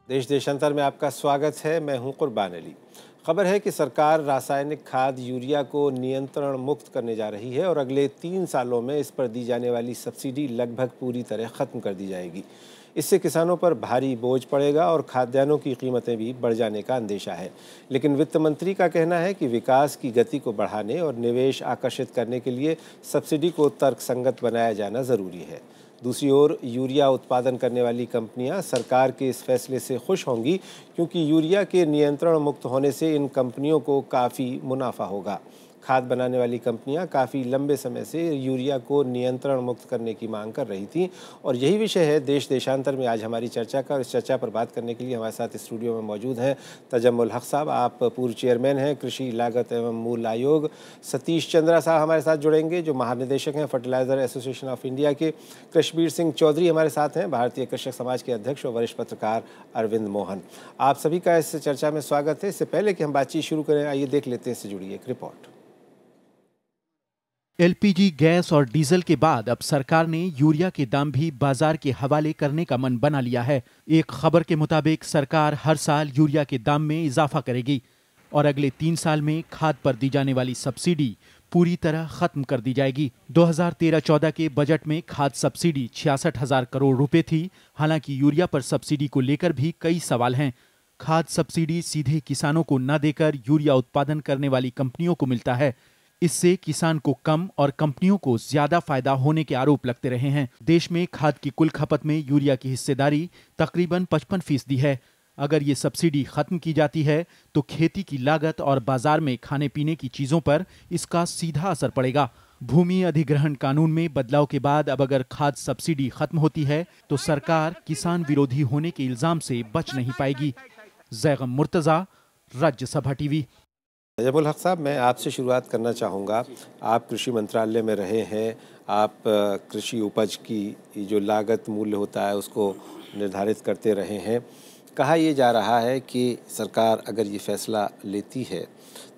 देश देशांतर में आपका स्वागत है। मैं हूं कुर्बान अली। खबर है कि सरकार रासायनिक खाद यूरिया को नियंत्रण मुक्त करने जा रही है और अगले 3 सालों में इस पर दी जाने वाली सब्सिडी लगभग पूरी तरह ख़त्म कर दी जाएगी। इससे किसानों पर भारी बोझ पड़ेगा और खाद्यान्नों की कीमतें भी बढ़ जाने का अंदेशा है। लेकिन वित्त मंत्री का कहना है कि विकास की गति को बढ़ाने और निवेश आकर्षित करने के लिए सब्सिडी को तर्कसंगत बनाया जाना ज़रूरी है। दूसरी ओर यूरिया उत्पादन करने वाली कंपनियां सरकार के इस फैसले से खुश होंगी, क्योंकि यूरिया के नियंत्रण मुक्त होने से इन कंपनियों को काफ़ी मुनाफा होगा। खाद बनाने वाली कंपनियां काफ़ी लंबे समय से यूरिया को नियंत्रण मुक्त करने की मांग कर रही थीं और यही विषय है देश देशांतर में आज हमारी चर्चा का। इस चर्चा पर बात करने के लिए हमारे साथ स्टूडियो में मौजूद हैं तजम्मुल हक साहब, आप पूर्व चेयरमैन हैं कृषि लागत एवं मूल्य आयोग। सतीश चंद्रा साहब हमारे साथ जुड़ेंगे, जो महानिदेशक हैं फर्टिलाइज़र एसोसिएशन ऑफ इंडिया के। कृष्णबीर सिंह चौधरी हमारे साथ हैं, भारतीय कृषक समाज के अध्यक्ष और वरिष्ठ पत्रकार अरविंद मोहन। आप सभी का इस चर्चा में स्वागत है। इससे पहले कि हम बातचीत शुरू करें, आइए देख लेते हैं इससे जुड़ी एक रिपोर्ट। एलपीजी गैस और डीजल के बाद अब सरकार ने यूरिया के दाम भी बाजार के हवाले करने का मन बना लिया है। एक खबर के मुताबिक सरकार हर साल यूरिया के दाम में इजाफा करेगी और अगले 3 साल में खाद पर दी जाने वाली सब्सिडी पूरी तरह खत्म कर दी जाएगी। 2013-14 के बजट में खाद सब्सिडी 66,000 करोड़ रुपए थी। हालांकि यूरिया पर सब्सिडी को लेकर भी कई सवाल हैं। खाद सब्सिडी सीधे किसानों को न देकर यूरिया उत्पादन करने वाली कंपनियों को मिलता है। इससे किसान को कम और कंपनियों को ज्यादा फायदा होने के आरोप लगते रहे हैं। देश में खाद की कुल खपत में यूरिया की हिस्सेदारी तकरीबन 55% है। अगर ये सब्सिडी खत्म की जाती है तो खेती की लागत और बाजार में खाने पीने की चीजों पर इसका सीधा असर पड़ेगा। भूमि अधिग्रहण कानून में बदलाव के बाद अब अगर खाद सब्सिडी खत्म होती है तो सरकार किसान विरोधी होने के इल्जाम से बच नहीं पाएगी। जैगम मुर्तजा, राज्यसभा टीवी। तजम्मुल हक साहब, मैं आपसे शुरुआत करना चाहूँगा। आप कृषि मंत्रालय में रहे हैं, आप कृषि उपज की जो लागत मूल्य होता है उसको निर्धारित करते रहे हैं। कहा यह जा रहा है कि सरकार अगर ये फैसला लेती है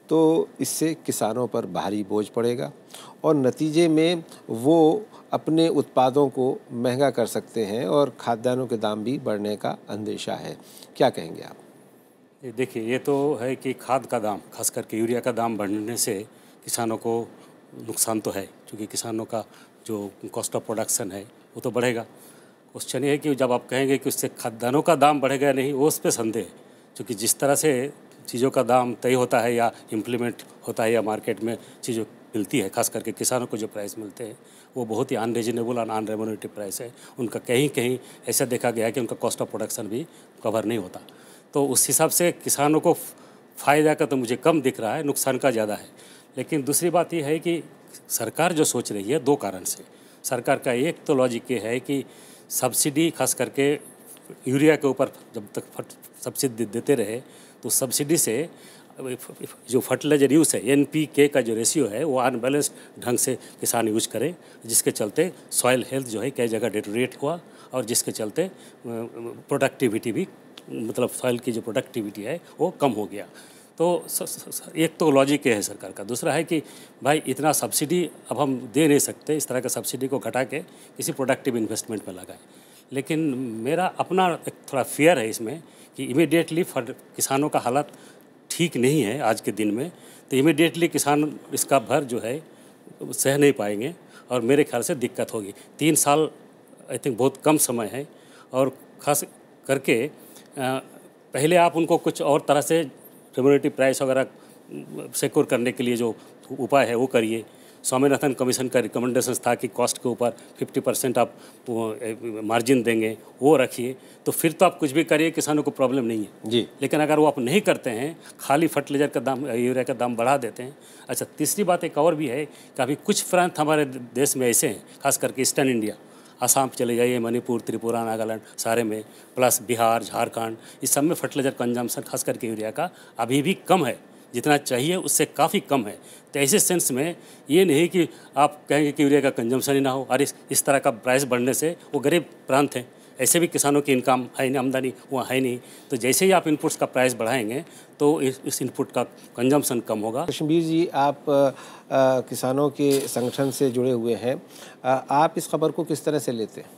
तो इससे किसानों पर भारी बोझ पड़ेगा और नतीजे में वो अपने उत्पादों को महंगा कर सकते हैं और खाद्यान्नों के दाम भी बढ़ने का अंदेशा है। क्या कहेंगे आप? देखिए, ये तो है कि खाद का दाम, खास करके यूरिया का दाम बढ़ने से किसानों को नुकसान तो है, क्योंकि किसानों का जो कॉस्ट ऑफ प्रोडक्शन है वो तो बढ़ेगा। क्वेश्चन ये है कि जब आप कहेंगे कि उससे खाद्यान्नों का दाम बढ़ेगा नहीं, वो उस पर संदेह है, क्योंकि जिस तरह से चीज़ों का दाम तय होता है या इम्प्लीमेंट होता है या मार्केट में चीज़ें मिलती है, खास करके किसानों को जो प्राइस मिलते हैं वो बहुत ही अनरीजनेबल और अनरेम्यूनरेटिव प्राइस है। उनका कहीं कहीं ऐसा देखा गया है कि उनका कॉस्ट ऑफ प्रोडक्शन भी कवर नहीं होता। तो उस हिसाब से किसानों को फ़ायदा का तो मुझे कम दिख रहा है, नुकसान का ज़्यादा है। लेकिन दूसरी बात यह है कि सरकार जो सोच रही है, 2 कारण से। सरकार का एक तो लॉजिक ये है कि सब्सिडी खास करके यूरिया के ऊपर जब तक सब्सिडी देते रहे तो सब्सिडी से जो फर्टिलाइजर यूज़ है, NPK का जो रेशियो है वो अनबैलेंस्ड ढंग से किसान यूज करें, जिसके चलते सॉइल हेल्थ जो है कई जगह डिटोरेट हुआ और जिसके चलते प्रोडक्टिविटी भी, मतलब सॉइल की जो प्रोडक्टिविटी है वो कम हो गया। तो एक तो लॉजिक ये है सरकार का। दूसरा है कि भाई इतना सब्सिडी अब हम दे नहीं सकते, इस तरह का सब्सिडी को घटा के किसी प्रोडक्टिव इन्वेस्टमेंट में लगाए। लेकिन मेरा अपना एक थोड़ा फियर है इसमें कि इमीडिएटली किसानों का हालत ठीक नहीं है आज के दिन में, तो इमीडिएटली किसान इसका भर जो है सह नहीं पाएंगे और मेरे ख्याल से दिक्कत होगी। 3 साल आई थिंक बहुत कम समय है और ख़ास करके पहले आप उनको कुछ और तरह से रेम्यूनरेटिव प्राइस वगैरह सिक्योर करने के लिए जो उपाय है वो करिए। स्वामीनाथन कमीशन का रिकमेंडेशंस था कि कॉस्ट के ऊपर 50% आप मार्जिन देंगे, वो रखिए, तो फिर तो आप कुछ भी करिए, किसानों को प्रॉब्लम नहीं है जी। लेकिन अगर वो आप नहीं करते हैं, खाली फर्टिलाइजर का दाम, यूरिया का दाम बढ़ा देते हैं। अच्छा, तीसरी बात एक और भी है कि अभी कुछ प्रांत हमारे देश में ऐसे हैं, खास करके ईस्टर्न इंडिया, आसाम चले जाइए, मणिपुर, त्रिपुरा, नागालैंड, सारे में, प्लस बिहार, झारखंड, इस सब में फर्टिलाइजर कंजम्पशन खास करके यूरिया का अभी भी कम है, जितना चाहिए उससे काफ़ी कम है। तो ऐसे सेंस में ये नहीं कि आप कहेंगे कि यूरिया का कंजम्पशन ही ना हो और इस तरह का प्राइस बढ़ने से वो गरीब प्रांत हैं, ऐसे भी किसानों की इनकम है नहीं, आमदनी वहाँ है नहीं, तो जैसे ही आप इनपुट्स का प्राइस बढ़ाएंगे तो इस इनपुट का कंजम्पशन कम होगा। कृष्णबीर जी, आप किसानों के संगठन से जुड़े हुए हैं, आप इस खबर को किस तरह से लेते हैं?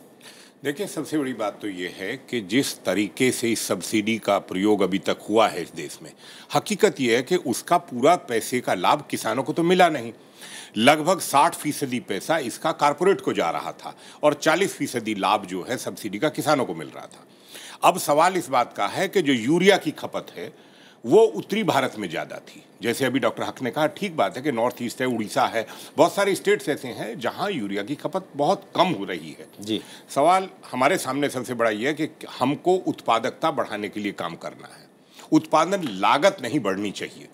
देखिए, सबसे बड़ी बात तो ये है कि जिस तरीके से इस सब्सिडी का प्रयोग अभी तक हुआ है इस देश में, हकीकत ये है कि उसका पूरा पैसे का लाभ किसानों को तो मिला नहीं। लगभग 60% पैसा इसका कारपोरेट को जा रहा था और 40% लाभ जो है सब्सिडी का किसानों को मिल रहा था। अब सवाल इस बात का है कि जो यूरिया की खपत है वो उत्तरी भारत में ज़्यादा थी। जैसे अभी डॉक्टर हक ने कहा, ठीक बात है कि नॉर्थ ईस्ट है, उड़ीसा है, बहुत सारे स्टेट्स ऐसे हैं जहां यूरिया की खपत बहुत कम हो रही है। जी, सवाल हमारे सामने सबसे बड़ा ये है कि हमको उत्पादकता बढ़ाने के लिए काम करना है, उत्पादन लागत नहीं बढ़नी चाहिए।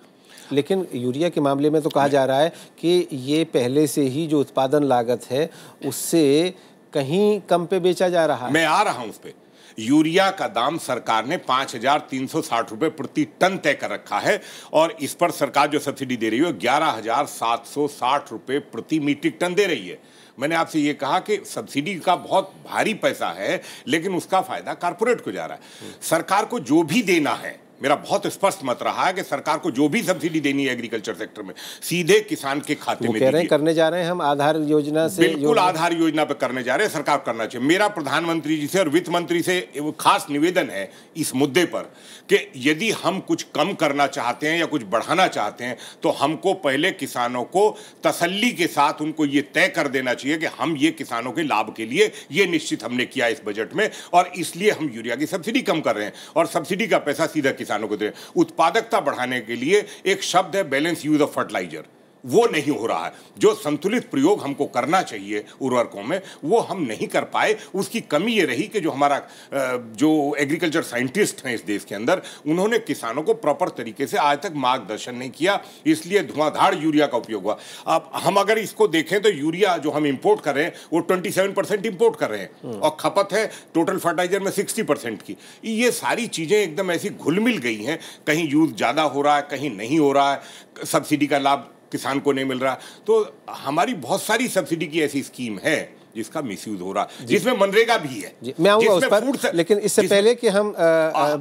लेकिन यूरिया के मामले में तो कहा जा रहा है कि ये पहले से ही जो उत्पादन लागत है उससे कहीं कम पे बेचा जा रहा है। मैं आ रहा हूं उस पे। यूरिया का दाम सरकार ने 5,360 रुपए प्रति टन तय कर रखा है और इस पर सरकार जो सब्सिडी दे रही है 11,760 रुपए प्रति मीट्रिक टन दे रही है। मैंने आपसे ये कहा कि सब्सिडी का बहुत भारी पैसा है, लेकिन उसका फायदा कारपोरेट को जा रहा है। सरकार को जो भी देना है, मेरा बहुत स्पष्ट मत रहा है कि सरकार को जो भी सब्सिडी देनी है एग्रीकल्चर सेक्टर में सीधे किसान के खाते में कह रहे हैं करने जा रहे हैं हम आधार योजना से। बिल्कुल आधार योजना पे करने जा रहे हैं, सरकार करना चाहिए। मेरा प्रधानमंत्री जी से और वित्त मंत्री से वो खास निवेदन है इस मुद्दे पर कि यदि हम कुछ कम करना चाहते हैं या कुछ बढ़ाना चाहते हैं तो हमको पहले किसानों को तसल्ली के साथ उनको ये तय कर देना चाहिए कि हम ये किसानों के लाभ के लिए ये निश्चित हमने किया इस बजट में और इसलिए हम यूरिया की सब्सिडी कम कर रहे हैं और सब्सिडी का पैसा सीधा किसानों को दे। उत्पादकता बढ़ाने के लिए एक शब्द है बैलेंस यूज ऑफ फर्टिलाइजर, वो नहीं हो रहा है। जो संतुलित प्रयोग हमको करना चाहिए उर्वरकों में वो हम नहीं कर पाए। उसकी कमी ये रही कि जो हमारा जो एग्रीकल्चर साइंटिस्ट हैं इस देश के अंदर, उन्होंने किसानों को प्रॉपर तरीके से आज तक मार्गदर्शन नहीं किया, इसलिए धुआंधार यूरिया का उपयोग हुआ। अब हम अगर इसको देखें तो यूरिया जो हम इंपोर्ट कर रहे हैं वो 27% इंपोर्ट कर रहे हैं और खपत है टोटल फर्टिलाइजर में 60% की। ये सारी चीज़ें एकदम ऐसी घुल मिल गई हैं, कहीं यूज ज़्यादा हो रहा है, कहीं नहीं हो रहा है, सब्सिडी का लाभ किसान को नहीं मिल रहा। तो हमारी बहुत सारी सब्सिडी की ऐसी स्कीम है जिसका मिसयूज हो रहा, जिसमें मनरेगा भी है। मैं आऊंगा उस पर, लेकिन इससे पहले कि हम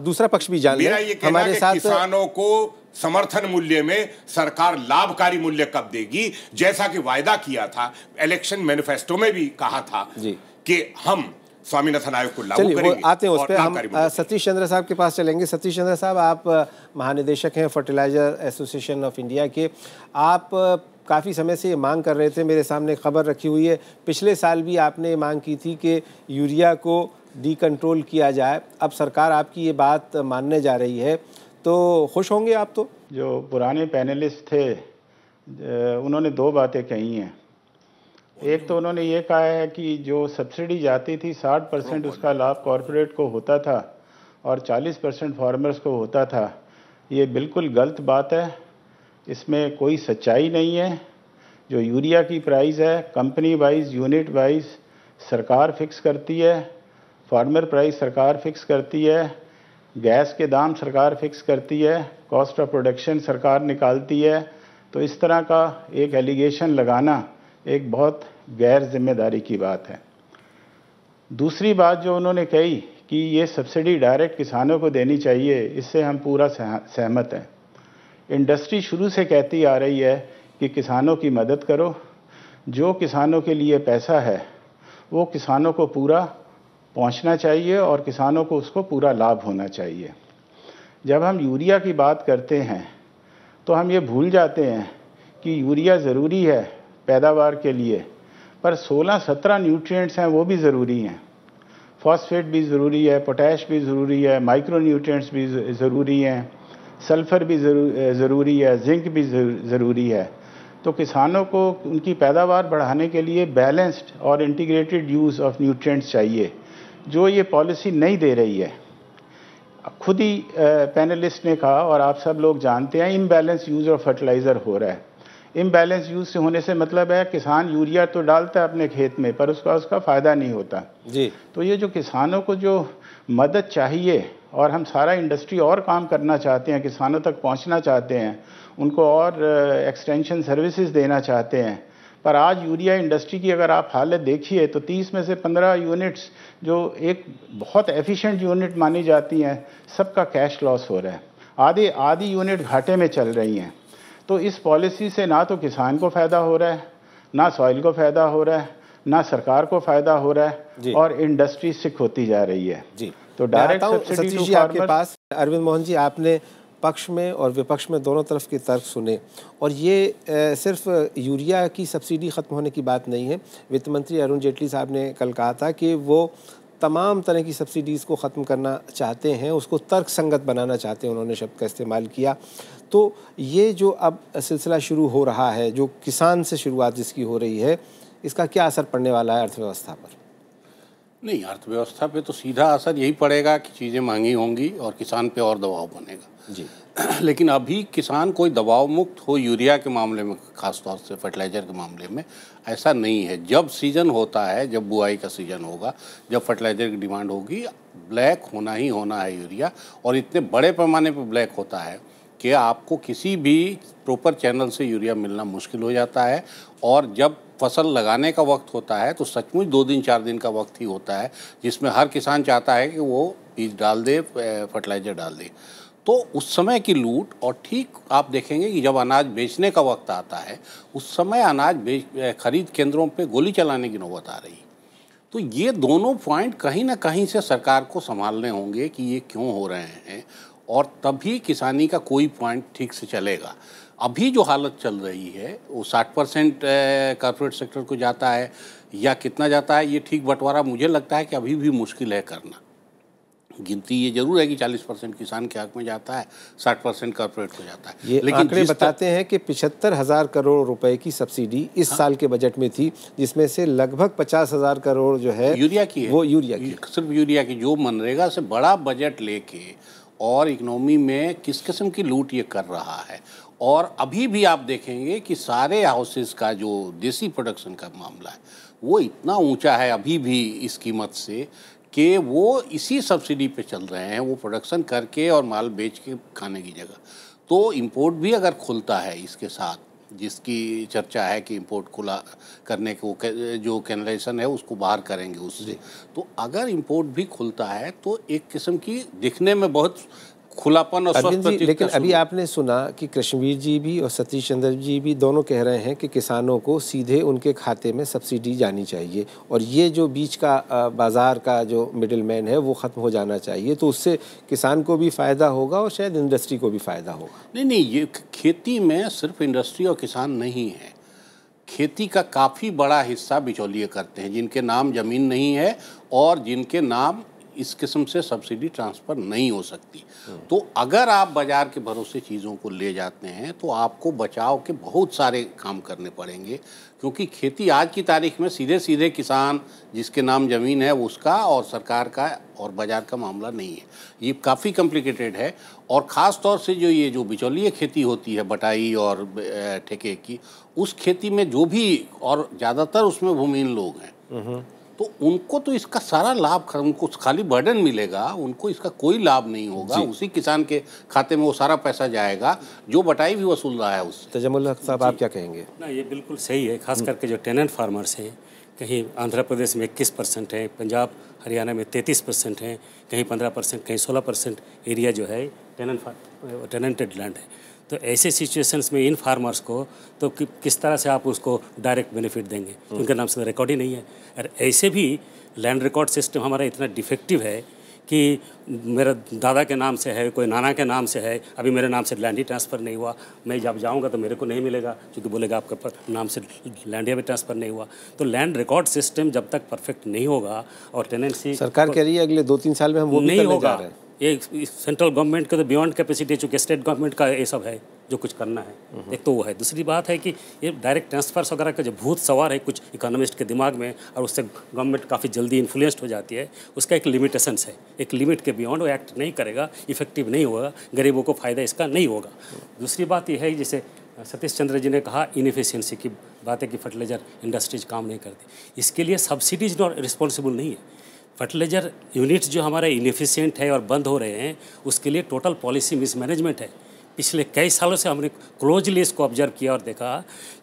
दूसरा पक्ष भी जान लें, हमारे साथ किसानों को समर्थन मूल्य में सरकार लाभकारी मूल्य कब देगी, जैसा कि वायदा किया था, इलेक्शन मैनिफेस्टो में भी कहा था कि हम स्वामीनाथन आयोग को लागू करेंगे। चलिए आते हैं उस पर। हम सतीश चंद्र साहब के पास चलेंगे। सतीश चंद्र साहब, आप महानिदेशक हैं फर्टिलाइजर एसोसिएशन ऑफ इंडिया के। आप काफ़ी समय से ये मांग कर रहे थे, मेरे सामने खबर रखी हुई है, पिछले साल भी आपने ये मांग की थी कि यूरिया को डीकंट्रोल किया जाए। अब सरकार आपकी ये बात मानने जा रही है, तो खुश होंगे आप? तो जो पुराने पैनलिस्ट थे उन्होंने दो बातें कही हैं। एक तो उन्होंने ये कहा है कि जो सब्सिडी जाती थी 60% उसका लाभ कॉरपोरेट को होता था और 40% फार्मर्स को होता था। ये बिल्कुल गलत बात है, इसमें कोई सच्चाई नहीं है। जो यूरिया की प्राइस है कंपनी वाइज यूनिट वाइज सरकार फिक्स करती है, फार्मर प्राइस सरकार फिक्स करती है, गैस के दाम सरकार फिक्स करती है, कॉस्ट ऑफ प्रोडक्शन सरकार निकालती है। तो इस तरह का एक एलिगेशन लगाना एक बहुत गैर जिम्मेदारी की बात है। दूसरी बात जो उन्होंने कही कि ये सब्सिडी डायरेक्ट किसानों को देनी चाहिए, इससे हम पूरा सहमत हैं। इंडस्ट्री शुरू से कहती आ रही है कि किसानों की मदद करो, जो किसानों के लिए पैसा है वो किसानों को पूरा पहुंचना चाहिए और किसानों को उसको पूरा लाभ होना चाहिए। जब हम यूरिया की बात करते हैं तो हम ये भूल जाते हैं कि यूरिया ज़रूरी है पैदावार के लिए, पर 16-17 न्यूट्रिएंट्स हैं वो भी ज़रूरी हैं। फॉस्फेट भी ज़रूरी है, पोटैश भी ज़रूरी है, माइक्रो न्यूट्रिएंट्स भी ज़रूरी हैं, सल्फ़र भी ज़रूरी है, जिंक भी ज़रूरी है। तो किसानों को उनकी पैदावार बढ़ाने के लिए बैलेंस्ड और इंटीग्रेटेड यूज़ ऑफ न्यूट्रिएंट्स चाहिए, जो ये पॉलिसी नहीं दे रही है। खुद ही पैनलिस्ट ने कहा और आप सब लोग जानते हैं, इम्बैलेंस यूज़ ऑफ फर्टिलाइज़र हो रहा है। इम्बैलेंस यूज़ से होने से मतलब है किसान यूरिया तो डालता है अपने खेत में पर उसका फ़ायदा नहीं होता जी। तो ये जो किसानों को जो मदद चाहिए, और हम सारा इंडस्ट्री और काम करना चाहते हैं, किसानों तक पहुंचना चाहते हैं, उनको और एक्सटेंशन सर्विसेज देना चाहते हैं, पर आज यूरिया इंडस्ट्री की अगर आप हालत देखिए तो 30 में से 15 यूनिट्स जो एक बहुत एफिशिएंट यूनिट मानी जाती हैं, सबका कैश लॉस हो रहा है। आधी यूनिट घाटे में चल रही हैं। तो इस पॉलिसी से ना तो किसान को फ़ायदा हो रहा है, ना सॉइल को फ़ायदा हो रहा है, ना सरकार को फ़ायदा हो रहा जी। है और इंडस्ट्री सिक होती जा रही है। जी, तो मैं डायरेक्ट आता हूं सब्सिडी सतीश टू जी आपके फार्मर। पास। अरविंद मोहन जी, आपने पक्ष में और विपक्ष में दोनों तरफ के तर्क सुने, और ये सिर्फ यूरिया की सब्सिडी ख़त्म होने की बात नहीं है। वित्त मंत्री अरुण जेटली साहब ने कल कहा था कि वो तमाम तरह की सब्सिडीज़ को ख़त्म करना चाहते हैं, उसको तर्कसंगत बनाना चाहते हैं, उन्होंने शब्द का इस्तेमाल किया। तो ये जो अब सिलसिला शुरू हो रहा है, जो किसान से शुरुआत जिसकी हो रही है, इसका क्या असर पड़ने वाला है अर्थव्यवस्था पर? नहीं, अर्थव्यवस्था पे तो सीधा असर यही पड़ेगा कि चीज़ें महंगी होंगी और किसान पे और दबाव बनेगा जी। लेकिन अभी किसान कोई दबाव मुक्त हो यूरिया के मामले में, खास तौर से फर्टिलाइज़र के मामले में ऐसा नहीं है। जब सीज़न होता है, जब बुआई का सीज़न होगा, जब फर्टिलाइज़र की डिमांड होगी, ब्लैक होना ही होना है यूरिया। और इतने बड़े पैमाने पर ब्लैक होता है कि आपको किसी भी प्रॉपर चैनल से यूरिया मिलना मुश्किल हो जाता है। और जब फसल लगाने का वक्त होता है तो सचमुच 2 दिन 4 दिन का वक्त ही होता है, जिसमें हर किसान चाहता है कि वो बीज डाल दे, फर्टिलाइज़र डाल दे। तो उस समय की लूट, और ठीक आप देखेंगे कि जब अनाज बेचने का वक्त आता है, उस समय अनाज खरीद केंद्रों पे गोली चलाने की नौबत आ रही है। तो ये दोनों पॉइंट कहीं ना कहीं से सरकार को संभालने होंगे कि ये क्यों हो रहे हैं, और तभी किसानी का कोई पॉइंट ठीक से चलेगा। अभी जो हालत चल रही है वो 60% कॉर्पोरेट सेक्टर को जाता है या कितना जाता है, ये ठीक बंटवारा मुझे लगता है कि अभी भी मुश्किल है करना। गिनती ये जरूर है कि 40% किसान के हक में जाता है, 60% कॉर्पोरेट को जाता है। ये आंकड़े बताते हैं कि 75,000 करोड़ रुपए की सब्सिडी इस साल के बजट में थी, जिसमें से लगभग 50,000 करोड़ जो है यूरिया की है। वो यूरिया की, सिर्फ यूरिया की। जो मनरेगा से बड़ा बजट लेके और इकोनॉमी में किस किस्म की लूट ये कर रहा है। और अभी भी आप देखेंगे कि सारे हाउसेस का जो देसी प्रोडक्शन का मामला है वो इतना ऊंचा है अभी भी इस कीमत से कि वो इसी सब्सिडी पे चल रहे हैं, वो प्रोडक्शन करके और माल बेच के खाने की जगह। तो इंपोर्ट भी अगर खुलता है इसके साथ, जिसकी चर्चा है कि इंपोर्ट खुला करने को जो कैनलाइजेशन है उसको बाहर करेंगे उससे, तो अगर इंपोर्ट भी खुलता है तो एक किस्म की दिखने में बहुत खुलापन और स्वस्थ। लेकिन अभी आपने सुना कि कृष्णवीर जी भी और सतीश चंद्र जी भी दोनों कह रहे हैं कि किसानों को सीधे उनके खाते में सब्सिडी जानी चाहिए, और ये जो बीच का बाज़ार का जो मिडिल मैन है वो ख़त्म हो जाना चाहिए। तो उससे किसान को भी फ़ायदा होगा और शायद इंडस्ट्री को भी फ़ायदा होगा। नहीं, ये खेती में सिर्फ इंडस्ट्री और किसान नहीं है। खेती का काफ़ी बड़ा हिस्सा बिचौलिए करते हैं, जिनके नाम ज़मीन नहीं है और जिनके नाम इस किस्म से सब्सिडी ट्रांसफ़र नहीं हो सकती। तो अगर आप बाज़ार के भरोसे चीज़ों को ले जाते हैं तो आपको बचाव के बहुत सारे काम करने पड़ेंगे, क्योंकि खेती आज की तारीख में सीधे सीधे किसान जिसके नाम ज़मीन है उसका और सरकार का और बाज़ार का मामला नहीं है। ये काफ़ी कॉम्प्लिकेटेड है। और ख़ास तौर से जो जो बिचौलिए खेती होती है बटाई और ठेके की, उस खेती में जो भी, और ज़्यादातर उसमें भूमिहीन लोग हैं, तो उनको तो इसका सारा लाभ, उनको खाली बर्डन मिलेगा, उनको इसका कोई लाभ नहीं होगा। उसी किसान के खाते में वो सारा पैसा जाएगा जो बटाई भी वसूल रहा है उससे। तजम्मुल हक साहब, आप क्या कहेंगे? ना, ये बिल्कुल सही है। खास करके जो टेनेंट फार्मर्स हैं, कहीं आंध्र प्रदेश में 21% है, पंजाब हरियाणा में 33% हैं, कहीं 15%, कहीं 16% एरिया जो है टेनेंटेड लैंड है। तो ऐसे सिचुएशंस में इन फार्मर्स को तो किस तरह से आप उसको डायरेक्ट बेनिफिट देंगे? उनके नाम से रिकॉर्ड ही नहीं है। और ऐसे भी लैंड रिकॉर्ड सिस्टम हमारा इतना डिफेक्टिव है कि मेरा दादा के नाम से है, कोई नाना के नाम से है, अभी मेरे नाम से लैंड ही ट्रांसफ़र नहीं हुआ। मैं जब जाऊंगा तो मेरे को नहीं मिलेगा, क्योंकि बोलेगा आपका नाम से लैंड भी ट्रांसफ़र नहीं हुआ। तो लैंड रिकॉर्ड सिस्टम जब तक परफेक्ट नहीं होगा, और टेनेंसी सरकार कह रही है अगले 2-3 साल में हम वो नहीं करने जा रहे हैं। ये सेंट्रल गवर्नमेंट का तो बियॉन्ड कैपेसिटी, चूँकि स्टेट गवर्नमेंट का ये सब है जो कुछ करना है। एक तो वो है। दूसरी बात है कि ये डायरेक्ट ट्रांसफर्स वगैरह का जो भूत सवार है कुछ इकोनॉमिस्ट के दिमाग में, और उससे गवर्नमेंट काफ़ी जल्दी इन्फ्लुएंस्ड हो जाती है, उसका एक लिमिटेशंस है। एक लिमिट के बियॉन्ड वो एक्ट नहीं करेगा, इफेक्टिव नहीं होगा, गरीबों को फ़ायदा इसका नहीं होगा। दूसरी बात ये है, जैसे सतीश चंद्र जी ने कहा, इनएफिशिएंसी की बात है कि फर्टिलाइजर इंडस्ट्रीज काम नहीं करती। इसके लिए सब्सिडीज नॉट रिस्पॉन्सिबल नहीं है। फर्टिलाइजर यूनिट्स जो हमारे इनएफिशिएंट है और बंद हो रहे हैं, उसके लिए टोटल पॉलिसी मिसमैनेजमेंट है। पिछले कई सालों से हमने क्लोजली इसको ऑब्जर्व किया और देखा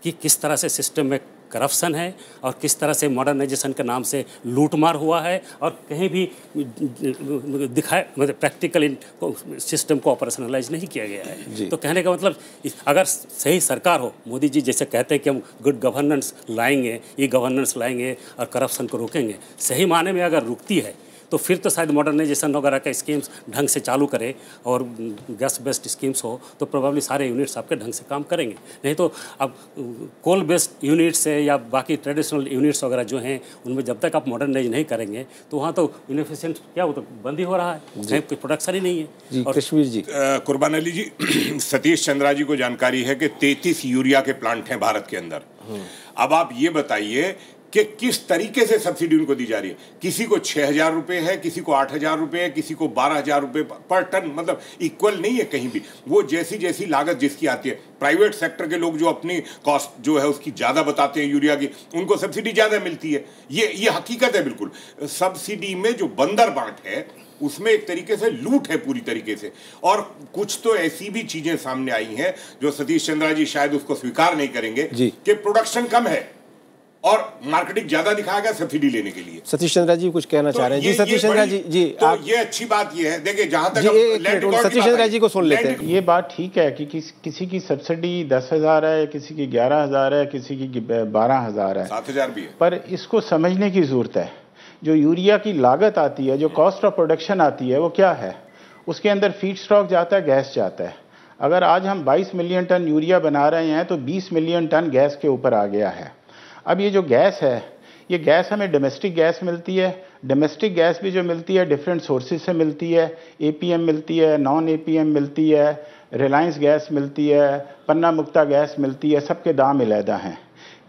कि किस तरह से सिस्टम में करप्शन है और किस तरह से मॉडर्नाइजेशन के नाम से लूटमार हुआ है और कहीं भी दिखाए मतलब प्रैक्टिकल सिस्टम को ऑपरेशनलाइज नहीं किया गया है। तो कहने का मतलब अगर सही सरकार हो, मोदी जी जैसे कहते हैं कि हम गुड गवर्नेंस लाएंगे, ई गवर्नेंस लाएंगे और करप्शन को रोकेंगे, सही माने में अगर रुकती है तो फिर तो शायद मॉडर्नाइजेशन वगैरह का स्कीम्स ढंग से चालू करे और गैस बेस्ड स्कीम्स हो तो प्रोबेबली सारे यूनिट्स आपके ढंग से काम करेंगे। नहीं तो अब कोल बेस्ड यूनिट्स है या बाकी ट्रेडिशनल यूनिट्स वगैरह जो हैं उनमें जब तक आप मॉडर्नाइज नहीं करेंगे तो वहाँ तो इनएफिशिएंट क्या हो तो बंद ही हो रहा है, कोई प्रोडक्शन ही नहीं है। जी और कश्मीर जी, कुर्बान अली जी, सतीश चंद्रा जी को जानकारी है कि 33 यूरिया के प्लांट हैं भारत के अंदर। अब आप ये बताइए कि किस तरीके से सब्सिडी उनको दी जा रही है। किसी को 6,000 रुपये है, किसी को 8,000 रुपये है, किसी को 12,000 रुपये पर टन, मतलब इक्वल नहीं है कहीं भी। वो जैसी जैसी लागत जिसकी आती है, प्राइवेट सेक्टर के लोग जो अपनी कॉस्ट जो है उसकी ज़्यादा बताते हैं यूरिया की, उनको सब्सिडी ज़्यादा मिलती है। ये हकीकत है बिल्कुल। सब्सिडी में जो बंदर बांट है उसमें एक तरीके से लूट है पूरी तरीके से। और कुछ तो ऐसी भी चीज़ें सामने आई हैं जो सतीश चंद्रा जी शायद उसको स्वीकार नहीं करेंगे कि प्रोडक्शन कम है और मार्केटिंग ज्यादा दिखाया गया सब्सिडी लेने के लिए। सतीश चंद्रा जी कुछ कहना चाह रहे हैं। जी सतीश चंद्रा जी, जी तो ये अच्छी बात ये है, देखिए जहां तक सतीश चंद्रा जी को सुन लेते हैं। ये बात ठीक है कि किसी की सब्सिडी 10,000 है, किसी की 11,000 है, किसी की 12,000 है, 7,000 भी है। पर इसको समझने की जरूरत है। जो यूरिया की लागत आती है, जो कॉस्ट ऑफ प्रोडक्शन आती है, वो क्या है? उसके अंदर फीड स्टॉक जाता है, गैस जाता है। अगर आज हम 22 मिलियन टन यूरिया बना रहे हैं तो 20 मिलियन टन गैस के ऊपर आ गया है। अब ये जो गैस है, ये गैस हमें डोमेस्टिक गैस मिलती है। डोमेस्टिक गैस भी जो मिलती है डिफरेंट सोर्सेज से मिलती है। एपीएम मिलती है, नॉन एपीएम मिलती है, रिलायंस गैस मिलती है, पन्ना मुक्ता गैस मिलती है। सबके दाम अलहदा हैं।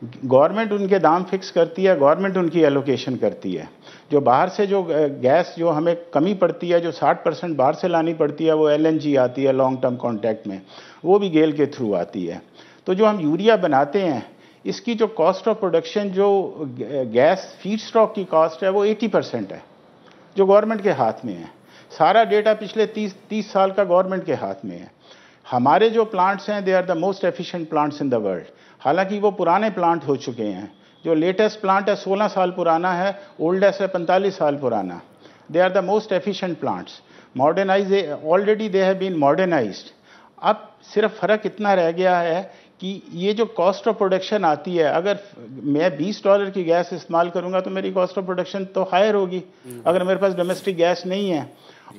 गवर्नमेंट उनके दाम फिक्स करती है, गवर्नमेंट उनकी एलोकेशन करती है। जो बाहर से जो गैस जो हमें कमी पड़ती है, जो 60% बाहर से लानी पड़ती है, वो एलएनजी आती है लॉन्ग टर्म कॉन्ट्रैक्ट में, वो भी गेल के थ्रू आती है। तो जो हम यूरिया बनाते हैं, इसकी जो कॉस्ट ऑफ प्रोडक्शन, जो गैस फीड स्टॉक की कॉस्ट है, वो 80% है, जो गवर्नमेंट के हाथ में है। सारा डेटा पिछले 30 साल का गवर्नमेंट के हाथ में है। हमारे जो प्लांट्स हैं, they are the most efficient plants in the world. हालांकि वो पुराने प्लांट हो चुके हैं। जो लेटेस्ट प्लांट है 16 साल पुराना है, ओल्डेस्ट है 45 साल पुराना। They are the most efficient plants. Modernise already they have been modernised. अब सिर्फ फ़र्क इतना रह गया है कि ये जो कॉस्ट ऑफ प्रोडक्शन आती है, अगर मैं $20 की गैस इस्तेमाल करूंगा तो मेरी कॉस्ट ऑफ प्रोडक्शन तो हायर होगी अगर मेरे पास डोमेस्टिक गैस नहीं है,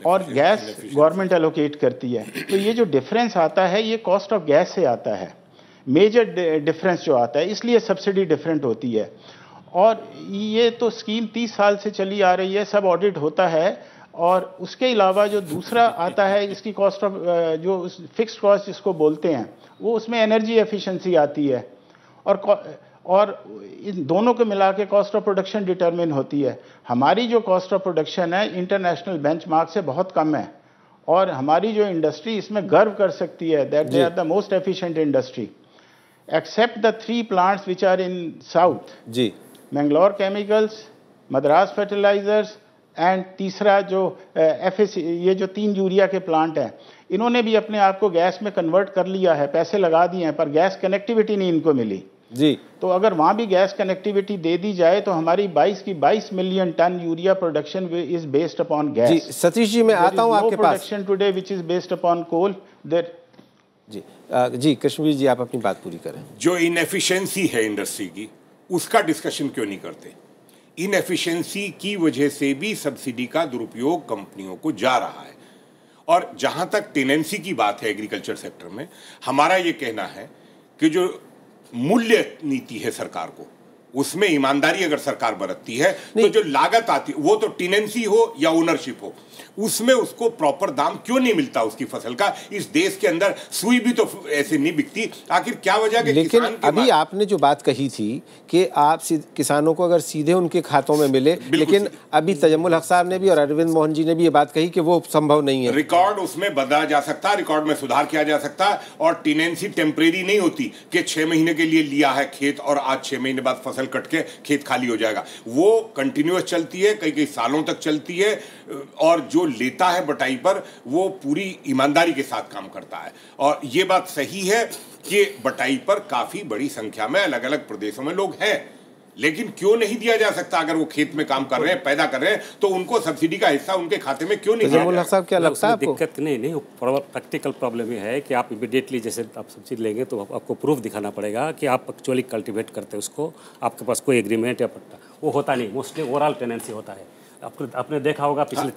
और गैस गवर्नमेंट एलोकेट करती है। तो ये जो डिफरेंस आता है, ये कॉस्ट ऑफ गैस से आता है, मेजर डिफरेंस जो आता है, इसलिए सब्सिडी डिफरेंट होती है। और ये तो स्कीम 30 साल से चली आ रही है, सब ऑडिट होता है। और उसके अलावा जो दूसरा आता है, इसकी कॉस्ट ऑफ जो फिक्स्ड कॉस्ट जिसको बोलते हैं, वो उसमें एनर्जी एफिशिएंसी आती है। और इन दोनों को मिला के कॉस्ट ऑफ प्रोडक्शन डिटरमिन होती है। हमारी जो कॉस्ट ऑफ प्रोडक्शन है इंटरनेशनल बेंचमार्क से बहुत कम है, और हमारी जो इंडस्ट्री इसमें गर्व कर सकती है that they are the most efficient industry, except the 3 plants which are in south, जी, Mangalore chemicals, Madras fertilizers and तीसरा जो एफएस, ये जो 3 यूरिया के प्लांट हैं, इन्होंने भी अपने आप को गैस में कन्वर्ट कर लिया है, पैसे लगा दिए हैं, पर गैस कनेक्टिविटी नहीं इनको मिली। जी, तो अगर वहाँ भी गैस कनेक्टिविटी दे दी जाए तो हमारी 22 million ton urea production is based upon gas. जी सतीश जी, मैं आता हूँ आपके पास। Production today which is based upon coal there. जी कश्मीर जी, आप अपनी बात पूरी करें। जो इनएफिशिएंसी है इंडस्ट्री की, उसका डिस्कशन क्यों नहीं करते? इनएफिशिएंसी की वजह से भी सब्सिडी का दुरुपयोग कंपनियों को जा रहा है। और जहां तक टेनेंसी की बात है एग्रीकल्चर सेक्टर में, हमारा ये कहना है कि जो मूल्य नीति है सरकार को, उसमें ईमानदारी अगर सरकार बरतती है तो जो लागत आती है, वो तो टेनेंसी हो या ओनरशिप हो, उसमें उसको प्रॉपर दाम क्यों नहीं मिलता उसकी फसल का? इस देश के अंदर सुई भी तो ऐसे नहीं बिकती, आखिर क्या वजह है? लेकिन अभी आपने जो बात कही थी कि आप किसानों को अगर सीधे उनके खातों में मिले, लेकिन अभी तजम्मुल हक साहब ने भी और अरविंद मोहन जी ने भी ये बात कही कि वो संभव नहीं है। रिकॉर्ड उसमें बदला जा सकता है, रिकॉर्ड में सुधार किया जा सकता है, और टेनेंसी टेम्परेरी नहीं होती कि 6 महीने के लिए लिया है खेत और आज 6 महीने बाद फसल फसल कट के खेत खाली हो जाएगा। वो कंटिन्यूअस चलती है, कई कई सालों तक चलती है, और जो लेता है बटाई पर वो पूरी ईमानदारी के साथ काम करता है। और ये बात सही है कि बटाई पर काफ़ी बड़ी संख्या में अलग अलग प्रदेशों में लोग हैं, लेकिन क्यों नहीं दिया जा सकता? अगर वो खेत में काम कर रहे हैं, पैदा कर रहे हैं, तो उनको सब्सिडी का हिस्सा उनके खाते में क्यों नहीं दिया जा सकता? क्या लगता है आपको? दिक्कत नहीं, प्रैक्टिकल प्रॉब्लम ये है कि आप इमीडिएटली जैसे आप सब्सिडी लेंगे तो आपको प्रूफ दिखाना पड़ेगा कि आप एक्चुअली कल्टीवेट करते हैं उसको, आपके पास कोई एग्रीमेंट या पट्टा, वो होता नहीं, मोस्टली ओवरऑल टेनेंसी होता है। आपने देखा होगा पिछले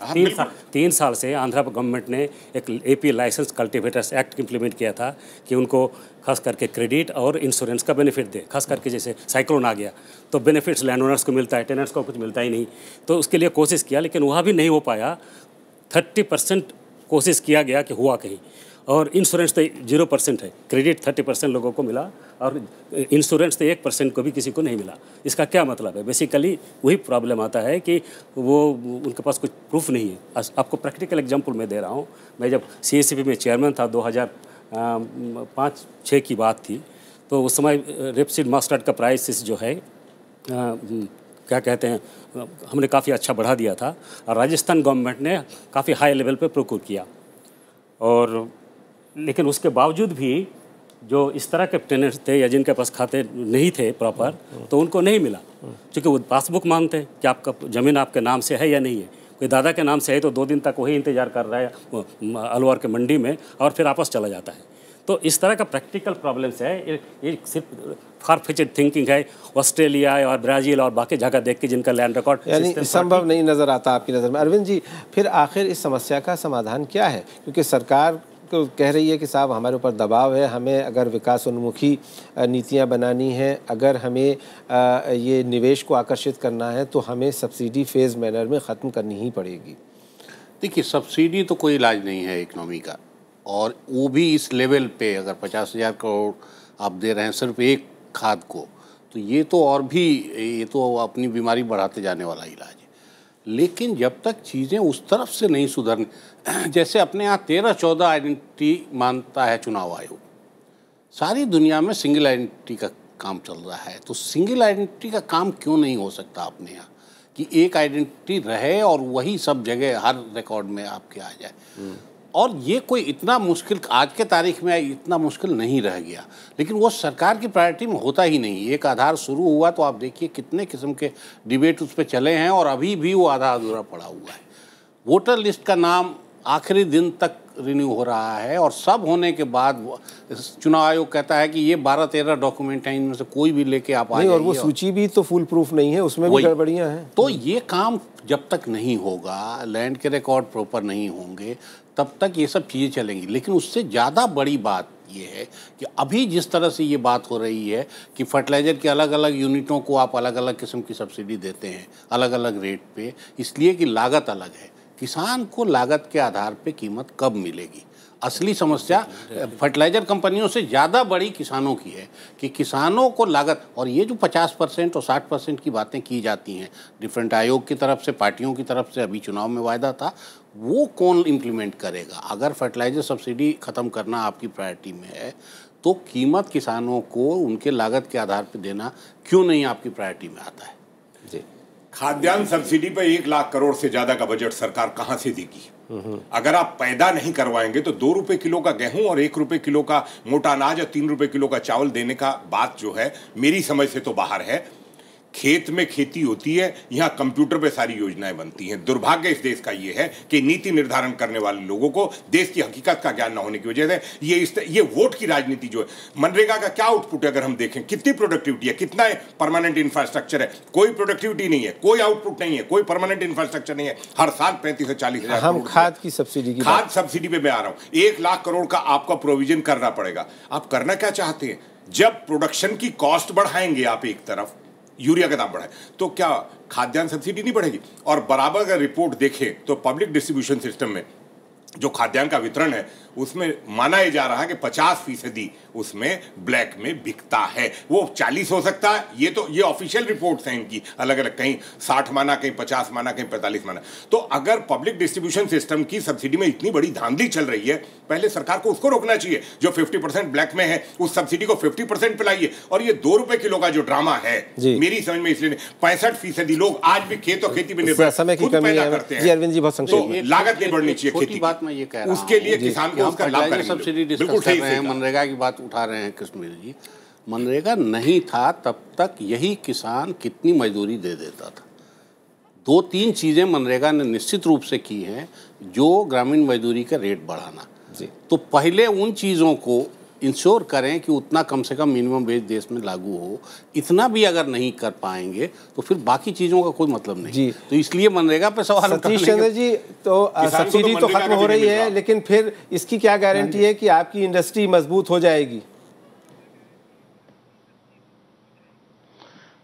3 साल से आंध्र गवर्नमेंट ने एक AP licence cultivators act implement किया था कि उनको खास करके क्रेडिट और इंश्योरेंस का बेनिफिट दे। खास करके जैसे साइक्लोन आ गया तो बेनिफिट्स लैंड ओनर्स को मिलता है, टेनेंट्स को कुछ मिलता ही नहीं, तो उसके लिए कोशिश किया, लेकिन वहाँ भी नहीं हो पाया। 30% कोशिश किया गया कि हुआ कहीं, और इंश्योरेंस तो 0% है, क्रेडिट 30% लोगों को मिला और इंश्योरेंस तो 1% को भी किसी को नहीं मिला। इसका क्या मतलब है? बेसिकली वही प्रॉब्लम आता है कि वो उनके पास कुछ प्रूफ नहीं है। आपको प्रैक्टिकल एग्जांपल मैं दे रहा हूँ। मैं जब CACP में चेयरमैन था, 2005-06 की बात थी, तो उस समय रेपसीड मास्टर्ड का प्राइस जो है क्या कहते हैं, हमने काफ़ी अच्छा बढ़ा दिया था, और राजस्थान गवर्नमेंट ने काफ़ी हाई लेवल पे प्रोक्योर किया। और लेकिन उसके बावजूद भी जो इस तरह के टेनेंट्स थे या जिनके पास खाते नहीं थे प्रॉपर, तो उनको नहीं मिला, क्योंकि वो पासबुक मांगते हैं कि आपका ज़मीन आपके नाम से है या नहीं है। कोई दादा के नाम से है तो 2 दिन तक वही इंतज़ार कर रहा है अलवर के मंडी में, और फिर वापस चला जाता है। तो इस तरह का प्रैक्टिकल प्रॉब्लम्स है। ये सिर्फ फार फिचड थिंकिंग है। ऑस्ट्रेलिया और ब्राज़ील और बाकी जगह देख के जिनका लैंड रिकॉर्ड यानी संभव नहीं नज़र आता आपकी नज़र में। अरविंद जी, फिर आखिर इस समस्या का समाधान क्या है? क्योंकि सरकार को कह रही है कि साहब हमारे ऊपर दबाव है, हमें अगर विकासोन्मुखी नीतियां बनानी हैं, अगर हमें ये निवेश को आकर्षित करना है, तो हमें सब्सिडी फेज़ मैनर में ख़त्म करनी ही पड़ेगी। देखिए, सब्सिडी तो कोई इलाज नहीं है इकोनॉमी का, और वो भी इस लेवल पे अगर 50,000 करोड़ आप दे रहे हैं सिर्फ एक खाद को, तो ये तो और भी, ये तो अपनी बीमारी बढ़ाते जाने वाला इलाज है। लेकिन जब तक चीज़ें उस तरफ से नहीं सुधरने, जैसे अपने यहाँ 13-14 आइडेंटिटी मानता है चुनाव आयोग, सारी दुनिया में सिंगल आइडेंटिटी का काम चल रहा है, तो सिंगल आइडेंटिटी का काम क्यों नहीं हो सकता अपने यहाँ कि एक आइडेंटिटी रहे और वही सब जगह हर रिकॉर्ड में आपके आ जाए। और ये कोई इतना मुश्किल आज के तारीख में इतना मुश्किल नहीं रह गया, लेकिन वो सरकार की प्रायोरिटी में होता ही नहीं। एक आधार शुरू हुआ तो आप देखिए कितने किस्म के डिबेट उस पर चले हैं, और अभी भी वो आधा अधूरा पड़ा हुआ है। वोटर लिस्ट का नाम आखिरी दिन तक रिन्यू हो रहा है, और सब होने के बाद चुनाव आयोग कहता है कि ये 12-13 डॉक्यूमेंट हैं, इनमें से कोई भी लेके आप आ जाइए। और वो सूची भी तो फुल प्रूफ नहीं है, उसमें भी गड़बड़ियाँ हैं। तो ये काम जब तक नहीं होगा, लैंड के रिकॉर्ड प्रॉपर नहीं होंगे, तब तक ये सब चीज़ें चलेंगी। लेकिन उससे ज़्यादा बड़ी बात ये है कि अभी जिस तरह से ये बात हो रही है कि फर्टिलाइज़र के अलग अलग यूनिटों को आप अलग अलग किस्म की सब्सिडी देते हैं अलग अलग रेट पे, इसलिए कि लागत अलग है। किसान को लागत के आधार पे कीमत कब मिलेगी? असली समस्या फर्टिलाइज़र कंपनियों से ज़्यादा बड़ी किसानों की है कि किसानों को लागत, और ये जो 50% और 60% की बातें की जाती हैं डिफरेंट आयोग की तरफ से, पार्टियों की तरफ से, अभी चुनाव में वायदा था, वो कौन इम्प्लीमेंट करेगा? अगर फर्टिलाइज़र सब्सिडी ख़त्म करना आपकी प्रायोरिटी में है, तो कीमत किसानों को उनके लागत के आधार पर देना क्यों नहीं आपकी प्रायोरिटी में आता है? जी, खाद्यान्न सब्सिडी पे 1 लाख करोड़ से ज्यादा का बजट सरकार कहां से देगी? अगर आप पैदा नहीं करवाएंगे तो 2 रुपए किलो का गेहूं और 1 रुपए किलो का मोटा अनाज और 3 रुपए किलो का चावल देने का बात जो है मेरी समझ से तो बाहर है। खेत में खेती होती है, यहाँ कंप्यूटर पे सारी योजनाएं बनती हैं। दुर्भाग्य इस देश का ये है कि नीति निर्धारण करने वाले लोगों को देश की हकीकत का ज्ञान न होने की वजह से ये वोट की राजनीति जो है। मनरेगा का क्या आउटपुट है? अगर हम देखें कितनी प्रोडक्टिविटी है, कितना परमानेंट इंफ्रास्ट्रक्चर है? कोई प्रोडक्टिविटी नहीं है, कोई आउटपुट नहीं है, कोई परमानेंट इंफ्रास्ट्रक्चर नहीं है। हर साल 35 से 40 हजार हम खाद की सब्सिडी की खाद सब्सिडी पे मैं आ रहा हूँ। 1 लाख करोड़ का आपका प्रोविजन करना पड़ेगा। आप करना क्या चाहते हैं? जब प्रोडक्शन की कॉस्ट बढ़ाएंगे आप एक तरफ, यूरिया का दाम बढ़ाए, तो क्या खाद्यान्न सब्सिडी नहीं बढ़ेगी? और बराबर अगर रिपोर्ट देखें तो पब्लिक डिस्ट्रीब्यूशन सिस्टम में जो खाद्यान्न का वितरण है उसमें माना जा रहा है कि 50% उसमें ब्लैक में बिकता है। वो 40 हो सकता है, ये ऑफिशियल रिपोर्ट्स हैं इनकी, अलग अलग, कहीं 60 माना, कहीं 50 माना, कहीं 45 माना। तो अगर पब्लिक डिस्ट्रीब्यूशन सिस्टम की सब्सिडी में इतनी बड़ी धांधली चल रही है, पहले सरकार को उसको रोकना चाहिए। जो 50% ब्लैक में है उस सब्सिडी को 50% पे लाइए। और ये 2 रुपए किलो का जो ड्रामा है मेरी समझ में इसलिए 65% लोग आज भी खेत और खेती में निर्भर खुद पैदा करते हैं। अरविंद जी बहुत संक्षेप में, लागत नहीं बढ़नी चाहिए खेती बात मैं ये कह रहा हूं, उसके लिए किसान को उसका लाभ करेंगे। सब्सिडी डिस्कस कर रहे हैं, मनरेगा की बात उठा रहे हैं कृष्णवीर जी। मनरेगा नहीं था तब तक यही किसान कितनी मजदूरी दे देता था। 2-3 चीजें मनरेगा ने निश्चित रूप से की हैं, जो ग्रामीण मजदूरी का रेट बढ़ाना जी। तो पहले उन चीजों को इंश्योर करें कि उतना कम से कम मिनिमम वेज देश में लागू हो। इतना भी अगर नहीं कर पाएंगे तो फिर बाकी चीज़ों का कोई मतलब नहीं जी। तो इसलिए मनरेगा पे सवाल सतीश चंद्र जी, तो सब्सिडी तो खत्म हो रही है, लेकिन फिर इसकी क्या गारंटी है कि आपकी इंडस्ट्री मजबूत हो जाएगी?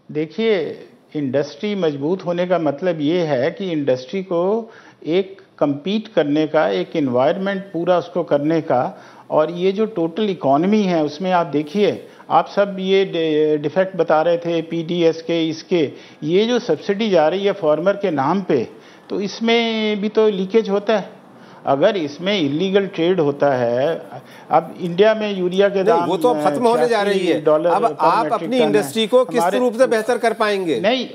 देखिए, इंडस्ट्री मजबूत होने का मतलब ये है कि इंडस्ट्री को एक compete करने का, एक इन्वायरमेंट पूरा उसको करने का, और ये जो टोटल इकोनॉमी है उसमें आप देखिए, आप सब ये डिफेक्ट बता रहे थे पीडीएस के, इसके, ये जो सब्सिडी जा रही है फार्मर के नाम पे, तो इसमें भी तो लीकेज होता है। अगर इसमें इलीगल ट्रेड होता है, अब इंडिया में यूरिया के दाम वो तो अब खत्म होने जा रही है। अब आप अपनी इंडस्ट्री को किस रूप से बेहतर कर पाएंगे? नहीं,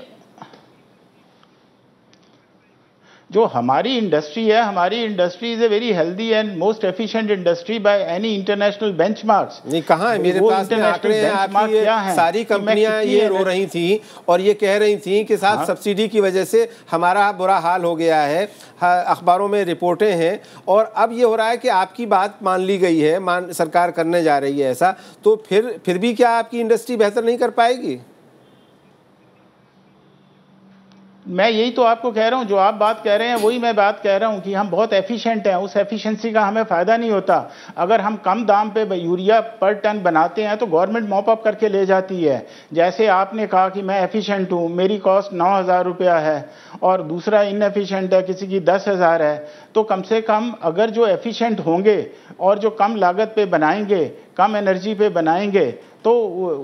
जो हमारी इंडस्ट्री है, हमारी industry is a very healthy and most efficient industry by any international benchmarks. नहीं, कहाँ है मेरे पास में आंकड़े हैं आपकी, ये सारी कंपनियां ये रो रही थी और ये कह रही थी कि साथ सब्सिडी की वजह से हमारा बुरा हाल हो गया है। अखबारों में रिपोर्टें हैं और अब ये हो रहा है कि आपकी बात मान ली गई है, सरकार करने जा रही है ऐसा, तो फिर भी क्या आपकी इंडस्ट्री बेहतर नहीं कर पाएगी? मैं यही तो आपको कह रहा हूं, जो आप बात कह रहे हैं वही मैं बात कह रहा हूं कि हम बहुत एफिशिएंट हैं, उस एफिशिएंसी का हमें फ़ायदा नहीं होता। अगर हम कम दाम पे यूरिया पर टन बनाते हैं तो गवर्नमेंट मॉप अप करके ले जाती है। जैसे आपने कहा कि मैं एफिशिएंट हूं, मेरी कॉस्ट 9,000 रुपया है और दूसरा इनएफिशिएंट है, किसी की 10,000 है, तो कम से कम अगर जो एफिशिएंट होंगे और जो कम लागत पे बनाएंगे, कम एनर्जी पे बनाएंगे, तो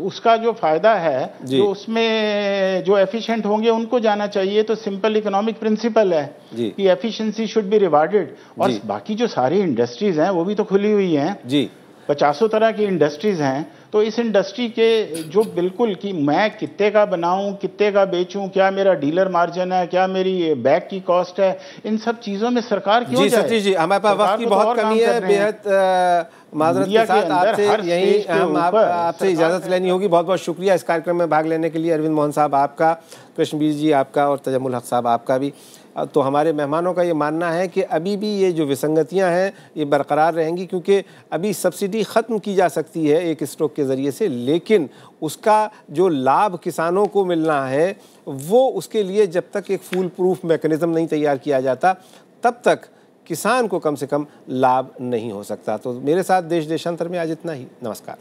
उसका जो फायदा है, जो उसमें जो एफिशिएंट होंगे उनको जाना चाहिए। तो सिंपल इकोनॉमिक प्रिंसिपल है कि एफिशिएंसी शुड बी रिवार्डेड। और बाकी जो सारी इंडस्ट्रीज हैं वो भी तो खुली हुई हैं जी, 50 तरह की इंडस्ट्रीज हैं। तो इस इंडस्ट्री के जो बिल्कुल कि मैं कितने का बनाऊं, कितने का बेचूं, क्या मेरा डीलर मार्जिन है, क्या मेरी बैग की कॉस्ट है, इन सब चीजों में सरकार क्यों जाए? सतीश जी, हमारे पास वक्त की बहुत कमी है, बेहद माजरत के साथ आपसे यही हम आपसे इजाज़त लेनी होगी। बहुत बहुत शुक्रिया इस कार्यक्रम में भाग लेने के लिए। अरविंद मोहन साहब आपका, कृष्णवीर जी आपका और तजम्मुल हक साहब आपका भी। तो हमारे मेहमानों का ये मानना है कि अभी भी ये जो विसंगतियां हैं ये बरकरार रहेंगी, क्योंकि अभी सब्सिडी ख़त्म की जा सकती है एक स्ट्रोक के ज़रिए से, लेकिन उसका जो लाभ किसानों को मिलना है वो, उसके लिए जब तक एक फूल प्रूफ मैकेनिज़्म नहीं तैयार किया जाता तब तक किसान को कम से कम लाभ नहीं हो सकता। तो मेरे साथ देश देशांतर में आज इतना ही। नमस्कार।